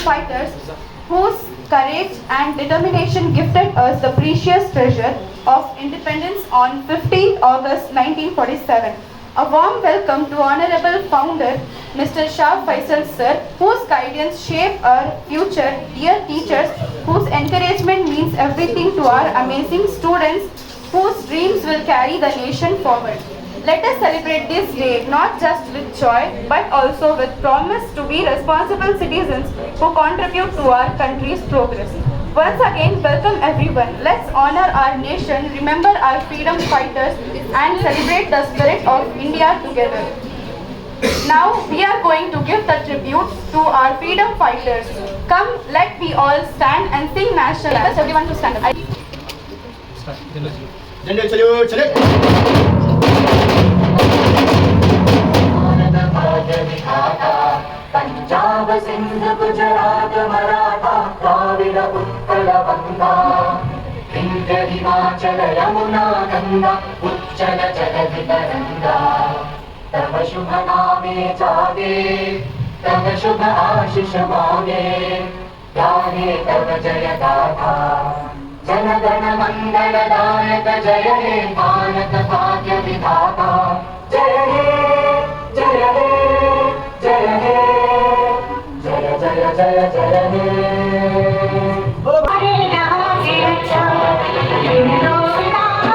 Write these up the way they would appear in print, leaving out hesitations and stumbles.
Fighters whose courage and determination gifted us the precious treasure of independence on 15th August 1947. A warm welcome to Honorable Founder Mr. Shah Faisal Sir, whose guidance shaped our future, dear teachers, whose encouragement means everything to our amazing students, whose dreams will carry the nation forward. Let us celebrate this day not just with joy but also with promise to be responsible citizens who contribute to our country's progress. Once again, welcome everyone. Let's honor our nation, remember our freedom fighters and celebrate the spirit of India together. Now we are going to give the tribute to our freedom fighters. Come, let we all stand and sing national anthem. Everyone to stand up. General salute, salute. Punjab Sindh Gujarat Maratha Dravid Utkal बंगा विंध्य हिमाचल यमुना गंगा उच्चल जलधि तरंगा तव शुभ नामे जागे तव शुभ आशीष मांगे गाहे तव जय गाथा जन गण मंगल दायक जय हे भारत भाग्य विधाता जय हे जय हे जय हे जय जय जय जय हे हरे यहाँ की रक्षा हिंदुस्तान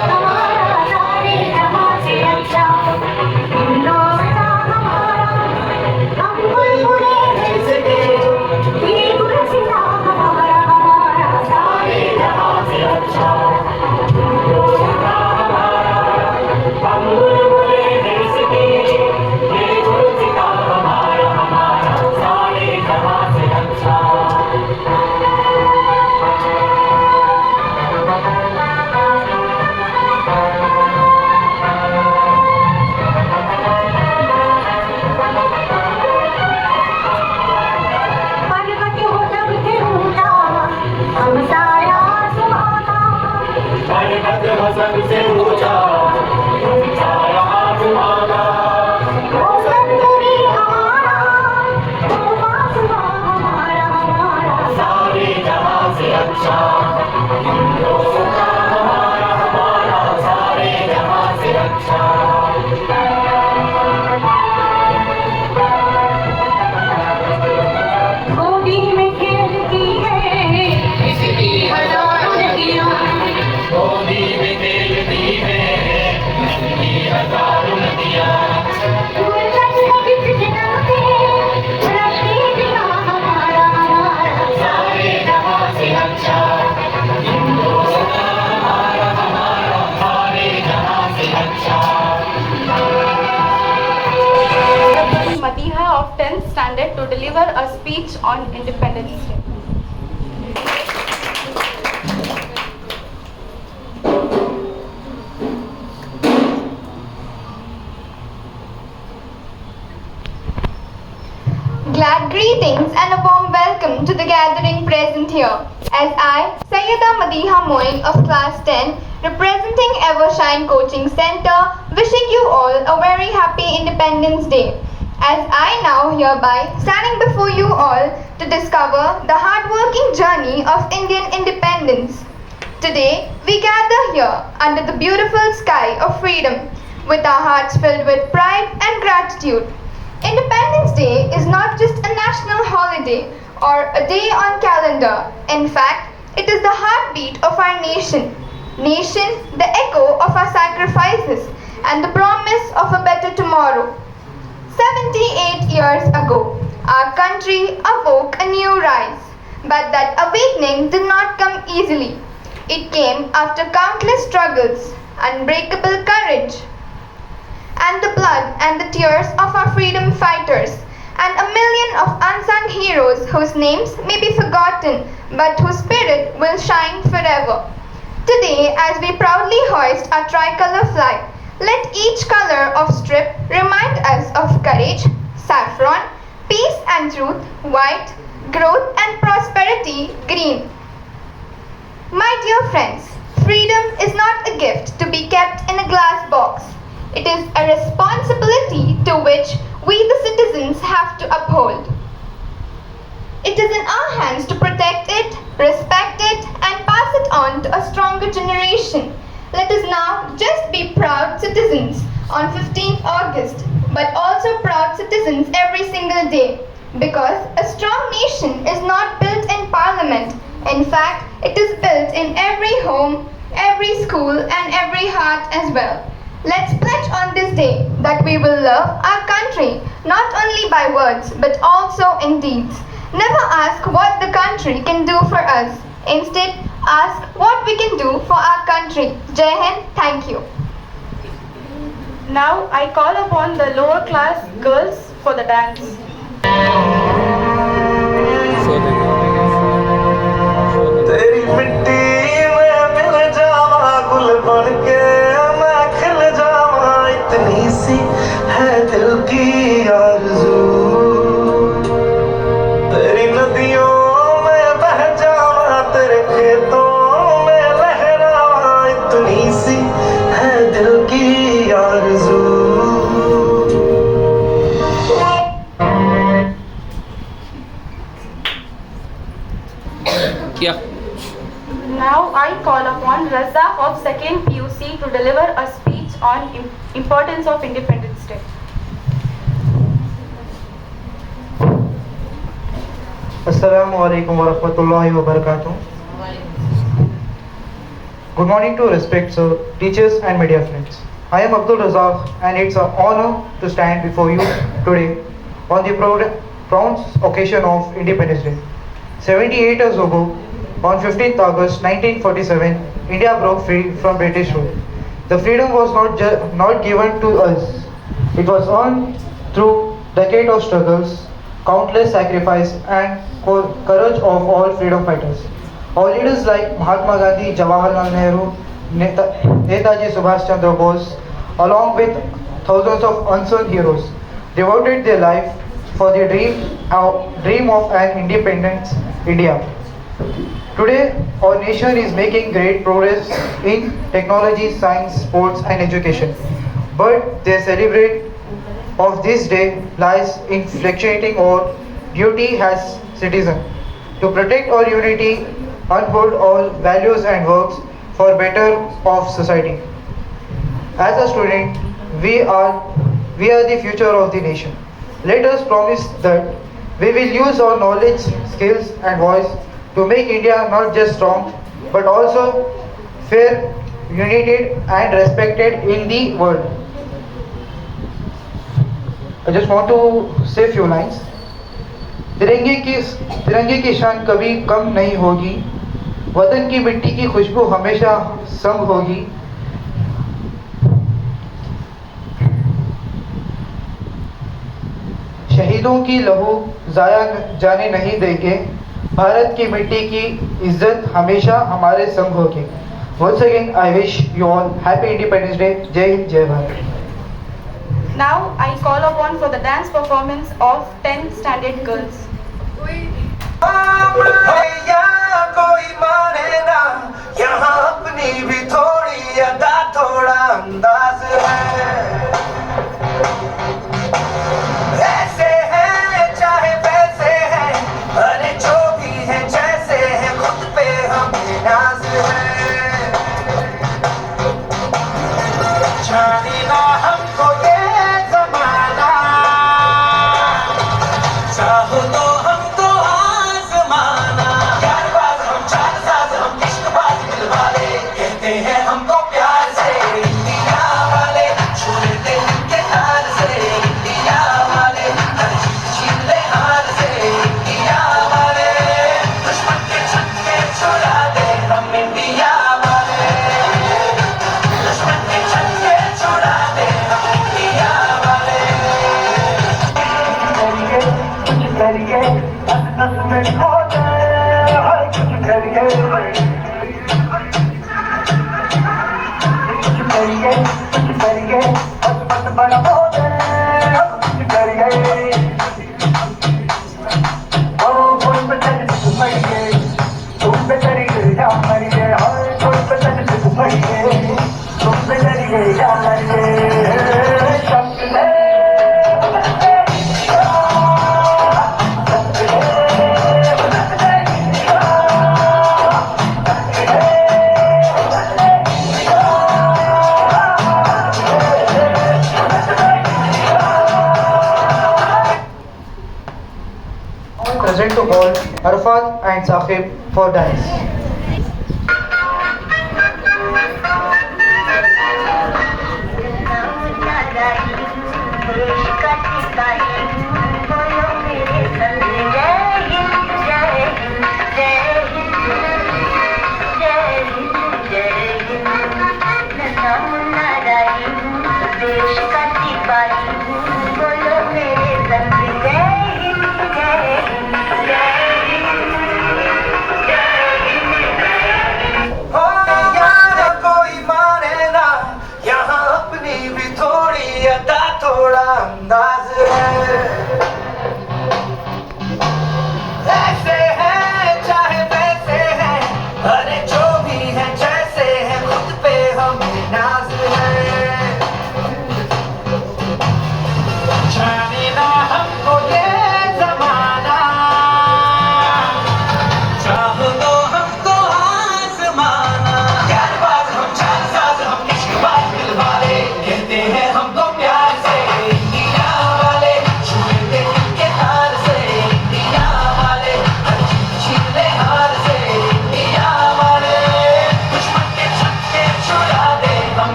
हमारा सारे जहाँ की रक्षा हिंदुस्तान हमारा हम बुलबुले देश के ये गुलसिता हमारा हमारा सारे जहाँ की रक्षा हिंदुस्तान हमारा हम बुलबुले देश के ये गुलसिता हमारा हमारा सारे जहाँ की रक्षा पर्वत हो तब से ऊंचा हम साया सुहाना पर्वत हो सबसे ऊंचा हम साया सुहाना वो संतरी हमारा वो बासुआ हमारा हमारा सारे जहाँ से अच्छा हिंदुस्तान हमारा हमारा सारे जहाँ से अच्छा गोदी में खेलती है इसकी हजारों नदियाँ गोदी में खेलती है इसकी हजारों नदियाँ गुलशन कभी जनाते रश्मि दिया हमारा हमारा सारे जहाँ से अच्छा हिंदुस्तान हमारा हमारा सारे जहाँ से अच्छा Honorable Madiha of 10th standard to deliver a speech on Independence Day. Glad greetings and a warm welcome to the gathering present here. As I, Sayyida Madiha Moin of class 10, representing Evershine Coaching Center, wishing you all a very happy Independence Day. As I now hereby standing before you all to discover the hard-working journey of Indian independence. Today, we gather here under the beautiful sky of freedom with our hearts filled with pride and gratitude. Independence Day is not just a national holiday or a day on calendar. In fact, it is the heartbeat of our nation. Nation, the echo of our sacrifices and the promise of a better tomorrow. 78 years ago, our country awoke a new rise. But that awakening did not come easily. It came after countless struggles, unbreakable courage, and the blood and the tears of our freedom fighters, and a million of unsung heroes whose names may be forgotten but whose spirit will shine forever. Today, as we proudly hoist our tricolor flag, let each color of strip remind us of courage, saffron, peace and truth, white, growth and prosperity, green. My dear friends, freedom is not a gift to be kept in a glass box. It is a responsibility to which we the citizens have to uphold. It is in our hands to protect it, respect it, and pass it on to a stronger generation. Let us now just be proud citizens on 15th August, but also proud citizens every single day. Because a strong nation is not built in parliament. In fact, it is built in every home, every school, and every heart as well. Let's pledge on this day that we will love our country, not only by words, but also in deeds. Never ask what the country can do for us. Instead, ask what we can do for our country. Jai Hind, thank you. Now I call upon the lower class girls for the dance. तेरी मिट्टी में मिल जावा गुल बन के मैं खिल जावा इतनी सी है दिल की आरज़ू तेरी नदियों में बह जावा तेरे खेतों में लहरावा इतनी सी है दिल की आरज़ू Yeah. Now I call upon Raza of 2nd PUC to deliver a speech on importance of Independence Day. Assalamu alaikum wa rahmatullahi wa barakatuh. Good morning to respected teachers and media friends. I am Abdul Razak and it's an honor to stand before you today on the proud occasion of Independence Day. 78 years ago, on 15th August 1947, India broke free from British rule. The freedom was not given to us. It was earned through decades of struggles, countless sacrifice and courage of all freedom fighters. Our leaders like Mahatma Gandhi, Jawaharlal Nehru, Netaji Subhash Chandra Bose, along with thousands of unsung heroes, devoted their life for the dream of an independent India. Today, our nation is making great progress in technology, science, sports and education. But the celebration of this day lies in fluctuating our duty as citizens to protect our unity, uphold all values and works for better of society. As a student, we are the future of the nation. Let us promise that we will use our knowledge, skills and voice to make India not just strong but also fair, united and respected in the world. I just want to say a few lines. तिरंगे की शान कभी कम नहीं होगी, वतन की मिट्टी की खुशबू हमेशा संग होगी। शहीदों की लहू जाया जाने नहीं देंगे, भारत की मिट्टी की इज्जत हमेशा हमारे संग होगी। Once again, I wish you all happy Independence Day. Jai Hind, Jai Bharat. Now I call upon for the dance performance of 10 standard girls. भैया कोई माने ना, यहाँ अपनी भी थोड़ी अदा थोड़ा अंदाज है। ऐसे हैं चाहे वैसे हैं, अरे जो भी हैं जैसे हैं, खुद पे हमें नाज है। जाने ना हमको ये ज़माना, चाहो तो हमको आज़माना। Present to call Arfat and Saqib for dance.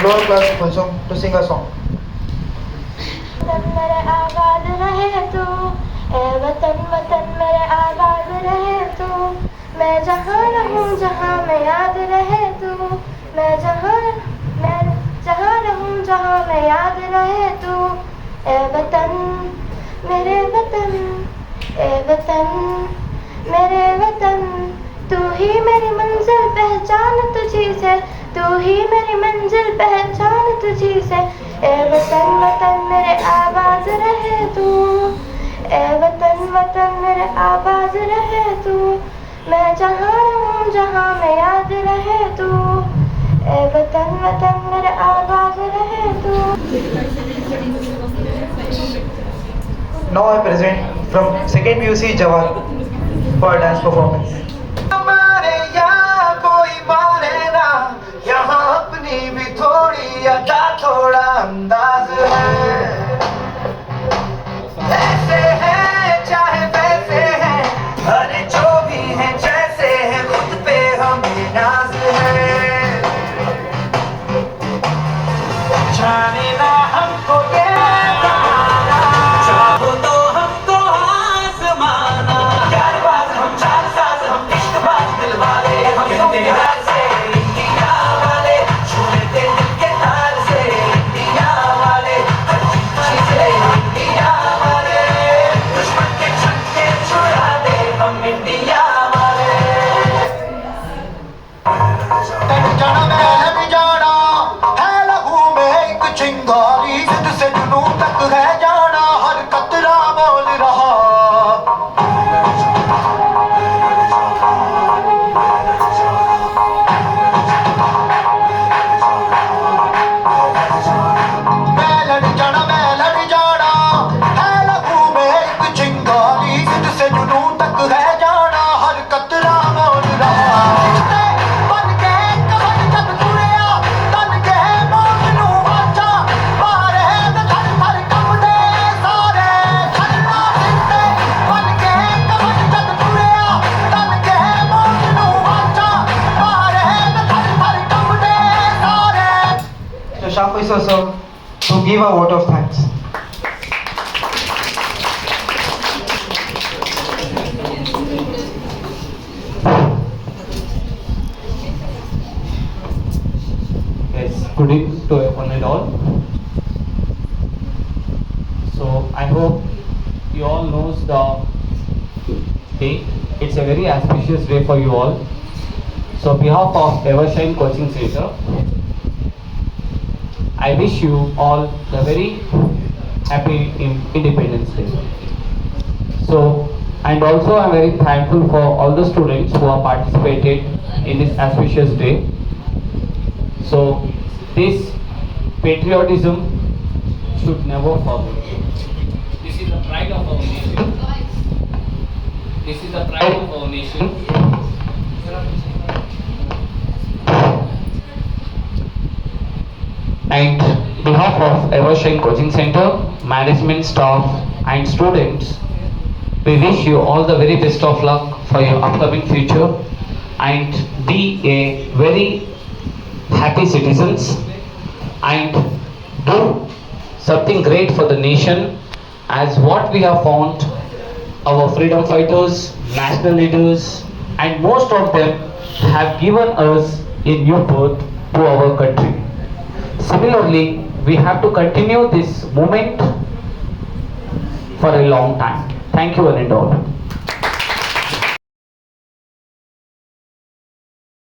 Lower class Kulsum to sing a song. मेरे आबाद रहे तू, ए वतन वतन मेरे आबाद रहे तू, मैं जहाँ रहूँ जहाँ मैं याद रहे तू, मैं जहाँ रहूँ जहाँ मैं याद रहे तू, ए वतन मेरे वतन, ए वतन मेरे वतन, तू ही मेरी मंजिल पहचान तुझी से, तू ही मेरी मंजिल पहचान तुझी से, ए वतन वतन मेरे आबाद रहे तू, ए वतन वतन मेरे आबाद रहे तू, मैं जहाँ रहूँ जहाँ मैं याद रहे तू, ए वतन वतन मेरे आबाद रहे तू. Now I present from 2nd PUC Jawar for dance performance. हमारे यहाँ कोई माने ना, यहाँ अपनी भी थोड़ी अदा थोड़ा अंदाज है, ऐसे हैं चाहे वैसे हैं, अरे जो भी हैं जैसे हैं, खुद पे हमें नाज है, जाने ना हमको ये जमाना, चाहो तो हमको आज़माना, यारबाज़ हम चालसाज़ हम इश्क़बाज़ दिलवाले, हम कहते हैं से इंडिया वाले, छू लेते दिल के तार से Shah Faisal sir to give a vote of thanks. Yes, good evening to everyone and all. So I hope you all knows the day. It's a very auspicious day for you all. So on behalf of Evershine Coaching Center, I wish you all a very happy Independence Day. So, and also I'm very thankful for all the students who have participated in this auspicious day. So, this patriotism should never forget. This is the pride of our nation. This is the pride of our nation. And on behalf of Evershine Coaching Center, management staff and students, we wish you all the very best of luck for your upcoming future and be a very happy citizens and do something great for the nation, as what we have found our freedom fighters, national leaders, and most of them have given us a new birth to our country. Similarly, we have to continue this movement for a long time. Thank you one and all.